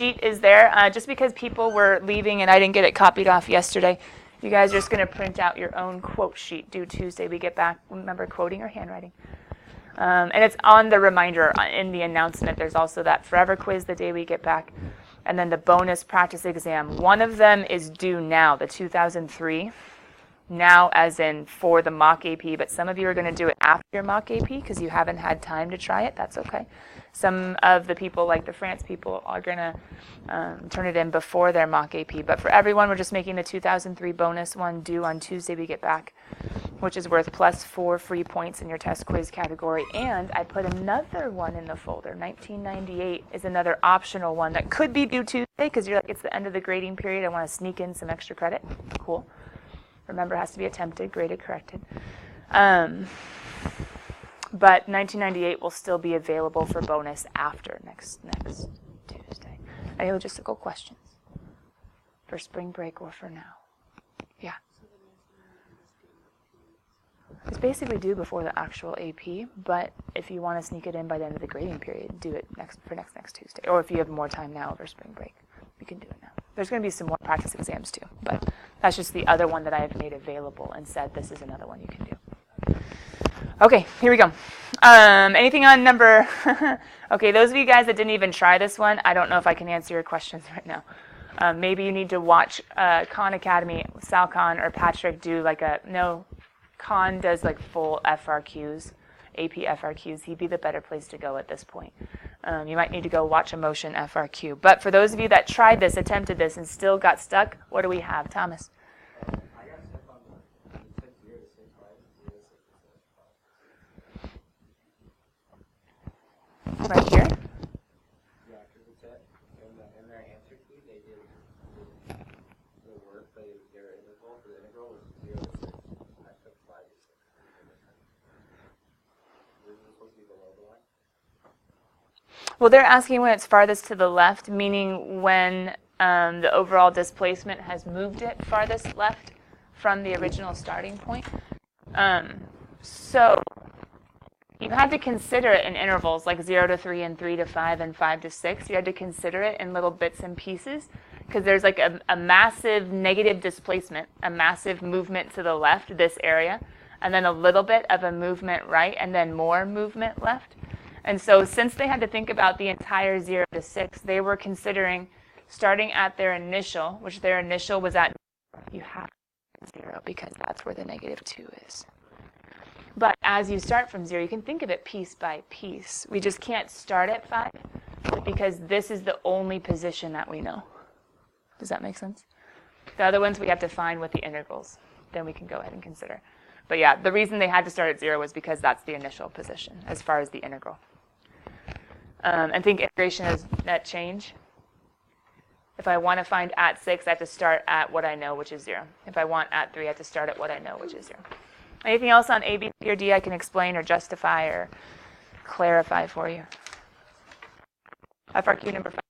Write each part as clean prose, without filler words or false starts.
sheet is there. Just because people were leaving and I didn't get it copied off yesterday, you guys are just going to print out your own quote sheet due Tuesday we get back. Remember, quoting or handwriting. And it's on the reminder in the announcement. There's also that forever quiz the day we get back. And then the bonus practice exam. One of them is due now, the 2003. Now as in for the mock AP, but some of you are going to do it after your mock AP because you haven't had time to try it. That's okay. Some of the people, like the France people, are going to turn it in before their mock AP. But for everyone, we're just making the 2003 bonus one due on Tuesday we get back, which is worth +4 free points in your test quiz category. And I put another one in the folder. 1998 is another optional one that could be due Tuesday because you're like, it's the end of the grading period. I want to sneak in some extra credit. Cool. Remember, it has to be attempted, graded, corrected. But 1998 will still be available for bonus after next Tuesday. Any logistical questions for spring break or for now? Yeah. It's basically due before the actual AP, but if you want to sneak it in by the end of the grading period, do it next Tuesday. Or if you have more time now over spring break, you can do it now. There's going to be some more practice exams too, but that's just the other one that I have made available and said this is another one you can do. Okay, here we go. Anything on number, okay, those of you guys that didn't even try this one, I don't know if I can answer your questions right now. Maybe you need to watch Khan Academy, Sal Khan or Patrick do like Khan does like full FRQs, AP FRQs. He'd be the better place to go at this point. You might need to go watch a motion FRQ. But for those of you that tried this, attempted this, and still got stuck, what do we have, Thomas? Right here? Yeah, because it's in their answer key, they did the word, but their interval, the integral was 0 to 6. I took 5 to 6. This is supposed to be below the line? Well, they're asking when it's farthest to the left, meaning when the overall displacement has moved it farthest left from the original starting point. So you had to consider it in intervals like 0 to 3 and 3 to 5 and 5 to 6. You had to consider it in little bits and pieces because there's like a massive negative displacement, a massive movement to the left, this area, and then a little bit of a movement right, and then more movement left. And so since they had to think about the entire 0 to 6, they were considering starting at their initial, which their initial was at, you have 0 because that's where the -2 is. But as you start from 0, you can think of it piece by piece. We just can't start at 5 because this is the only position that we know. Does that make sense? The other ones we have to find with the integrals. Then we can go ahead and consider. But yeah, the reason they had to start at 0 was because that's the initial position as far as the integral. And think integration is net change. If I want to find at 6, I have to start at what I know, which is 0. If I want at 3, I have to start at what I know, which is 0. Anything else on A, B, C, or D I can explain or justify or clarify for you? FRQ number 5.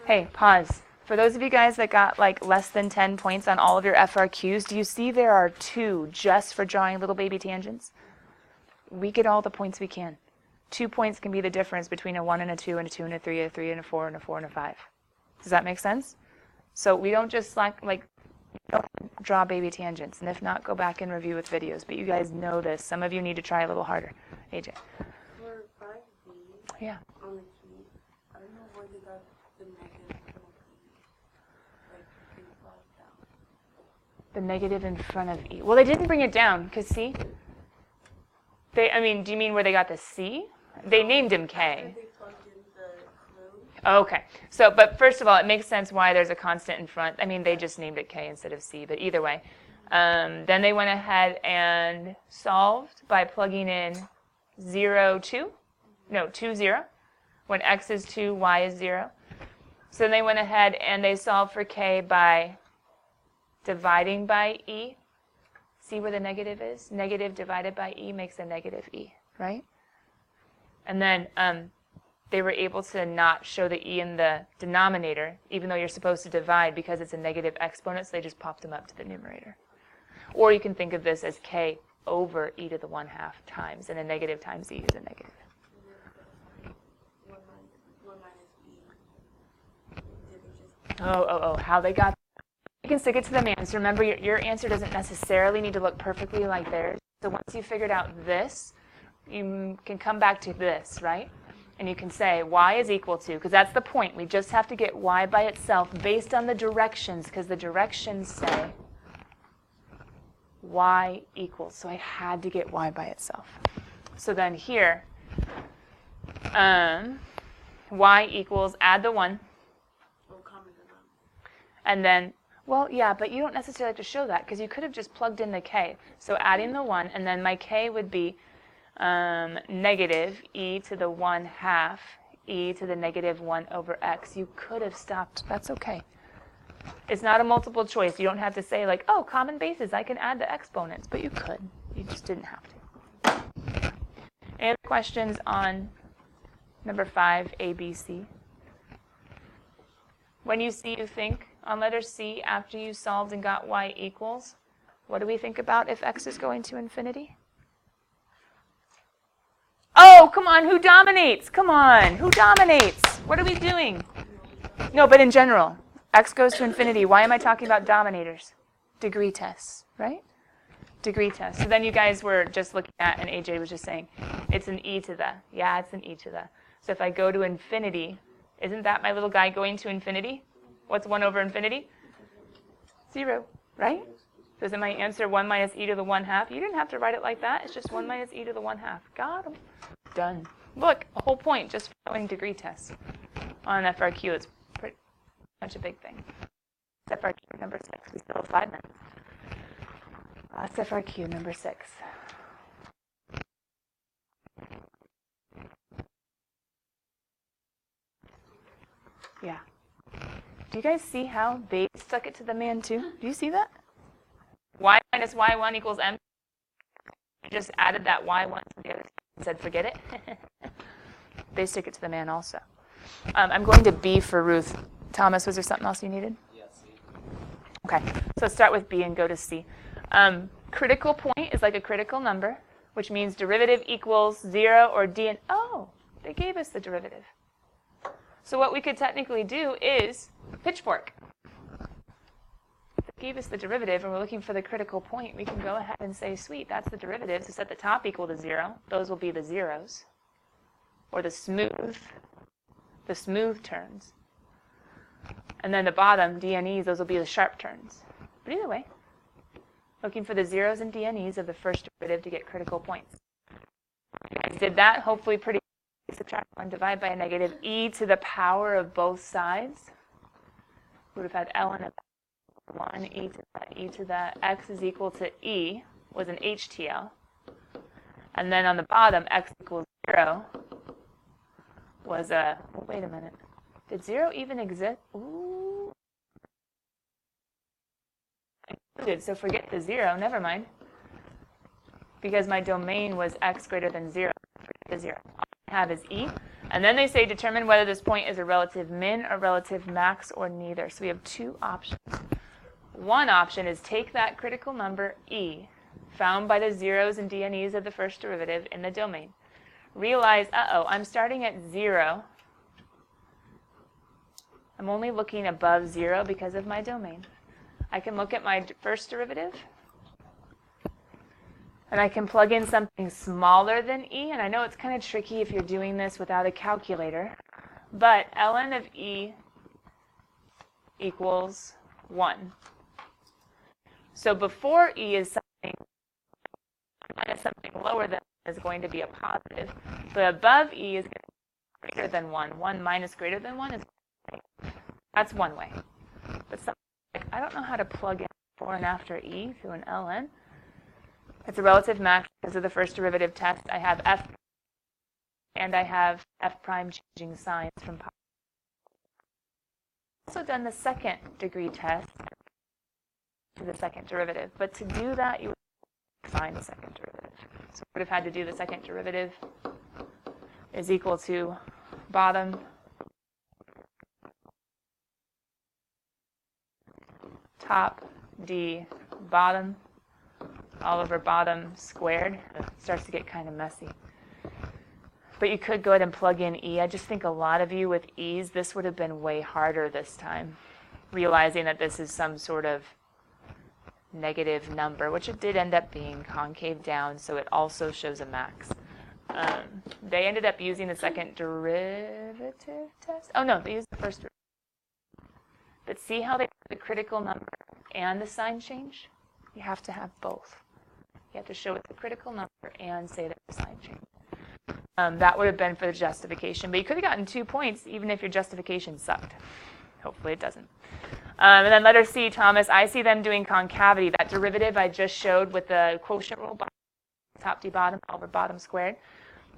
Hey, pause. For those of you guys that got like less than 10 points on all of your FRQs, do you see there are 2 just for drawing little baby tangents? We get all the points we can. 2 points can be the difference between a 1 and a 2 and a 2 and a 3, a 3 and a 4 and a 4 and a 5. Does that make sense? So we don't just don't draw baby tangents, and if not, go back and review with videos. But you guys know this. Some of you need to try a little harder. AJ. For 5B, yeah. On the key, I don't know where they got the negative from the negative in front of E. Well, they didn't bring it down, because see? Do you mean where they got the C? They named him K. They plugged in the clue. Okay. So, but first of all, it makes sense why there's a constant in front. They just named it K instead of C, but either way. Then they went ahead and solved by plugging in 2, 0, when X is 2, Y is 0. So they went ahead and they solved for K by dividing by E. See where the negative is? Negative divided by E makes a negative E, right? And then they were able to not show the E in the denominator, even though you're supposed to divide because it's a negative exponent, so they just popped them up to the numerator. Or you can think of this as K over E to the 1/2 times, and a negative times E is a negative. How they got. You can stick it to the man. So remember, your answer doesn't necessarily need to look perfectly like theirs. So once you figured out this, you can come back to this, right? And you can say y is equal to, because that's the point. We just have to get y by itself based on the directions, because the directions say y equals. So I had to get y by itself. So then here, y equals, add the 1. And then, well, yeah, but you don't necessarily have to show that, because you could have just plugged in the k. So adding the 1, and then my k would be negative e to the 1/2 e to the negative 1 over x. You could have stopped. That's okay. It's not a multiple choice. You don't have to say, like, oh, common bases, I can add the exponents. But you could. You just didn't have to. Any other questions on number 5, A, B, C? When you see, you think on letter C, after you solved and got y equals, what do we think about if x is going to infinity? Oh, come on, who dominates? Come on, who dominates? What are we doing? No, but in general, x goes to infinity. Why am I talking about dominators? Degree tests, right? Degree tests. So then you guys were just looking at, and AJ was just saying, it's an e to the. Yeah, it's an e to the. So if I go to infinity, isn't that my little guy going to infinity? What's 1 over infinity? 0, right? So isn't my answer 1 minus e to the 1/2? You didn't have to write it like that. It's just 1 minus e to the 1/2. Got 'em. Done. Look, a whole point just following degree tests on FRQ. It's pretty much a big thing. FRQ number 6. We still have 5 minutes. That's FRQ number 6. Yeah. Do you guys see how they stuck it to the man too? Do you see that? Y minus y1 equals m. I just added that y1 to the other side and said forget it. They stick it to the man also. I'm going to B for Ruth. Thomas, was there something else you needed? Yes, C. Okay, so let's start with B and go to C. Critical point is like a critical number, which means derivative equals 0 or d. And oh, they gave us the derivative. So what we could technically do is pitchfork. If they gave us the derivative and we're looking for the critical point, we can go ahead and say, sweet, that's the derivative. So set the top equal to 0. Those will be the zeros, or the smooth turns. And then the bottom, DNEs, those will be the sharp turns. But either way, looking for the zeros and DNEs of the first derivative to get critical points. You guys did that, hopefully pretty. Subtract 1, divide by a negative e to the power of both sides. We would have had ln of 1, e to the x is equal to e was an HTL. And then on the bottom, x equals 0 was a, oh, wait a minute. Did 0 even exist? Ooh. Included, so forget the 0, never mind. Because my domain was x greater than 0, forget the 0. Have is e, and then they say determine whether this point is a relative min or relative max or neither. So we have 2 options. One option is take that critical number e, found by the zeros and DNEs of the first derivative in the domain. Realize, I'm starting at 0. I'm only looking above 0 because of my domain. I can look at my first derivative, and I can plug in something smaller than e, and I know it's kind of tricky if you're doing this without a calculator, but ln of e equals 1. So before e is something lower than is going to be a positive, but above e is going to be greater than 1. 1 minus greater than 1 is that's one way. But something like, I don't know how to plug in before and after e through an ln. It's a relative max because of the first derivative test. I have f, and I have f prime changing signs from positive. I've also done the second degree test to the second derivative. But to do that, you would find the second derivative. So we would have had to do the second derivative is equal to bottom top d bottom all over bottom squared. It starts to get kind of messy. But you could go ahead and plug in e. I just think a lot of you with e's, this would have been way harder this time. realizing that this is some sort of negative number, which it did end up being concave down, so it also shows a max. They ended up using the second derivative test. Oh no, they used the first derivative. But see how they put the critical number and the sign change? You have to have both. You have to show it's a critical number and say that the sign change. That would have been for the justification, but you could have gotten 2 points even if your justification sucked. Hopefully it doesn't. And then letter C, Thomas, I see them doing concavity. That derivative I just showed with the quotient rule, top d bottom over bottom squared.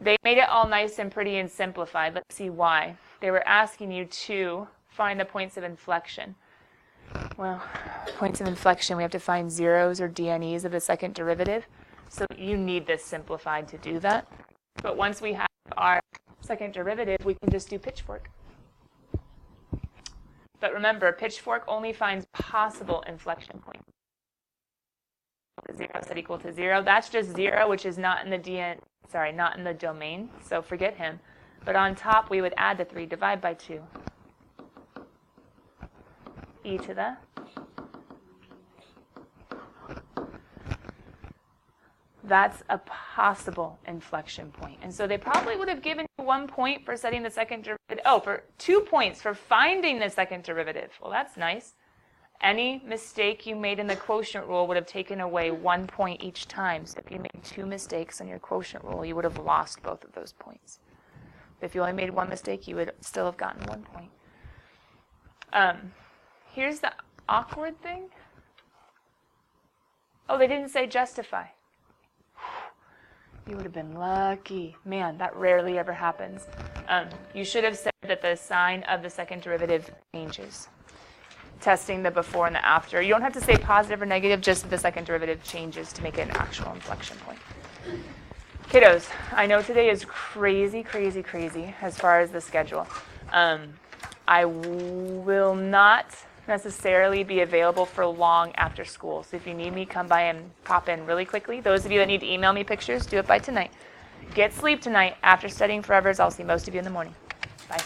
They made it all nice and pretty and simplified. Let's see why. They were asking you to find the points of inflection. Well, points of inflection, we have to find zeros or DNEs of the second derivative. So you need this simplified to do that. But once we have our second derivative, we can just do pitchfork. But remember, pitchfork only finds possible inflection points. 0 set equal to 0. That's just 0, which is not in the not in the domain. So forget him. But on top, we would add the 3, divide by 2. E to the. That's a possible inflection point. And so they probably would have given you 1 point for setting the second derivative. Oh, for 2 points for finding the second derivative. Well, that's nice. Any mistake you made in the quotient rule would have taken away 1 point each time. So if you made 2 mistakes on your quotient rule, you would have lost both of those points. If you only made 1 mistake, you would still have gotten 1 point. Here's the awkward thing. Oh, they didn't say justify. You would have been lucky. Man, that rarely ever happens. You should have said that the sign of the second derivative changes. Testing the before and the after. You don't have to say positive or negative, just that the second derivative changes to make it an actual inflection point. Kiddos, I know today is crazy, crazy, crazy as far as the schedule. I will not necessarily be available for long after school. So if you need me, come by and pop in really quickly. Those of you that need to email me pictures, do it by tonight. Get sleep tonight. After studying forever, I'll see most of you in the morning. Bye.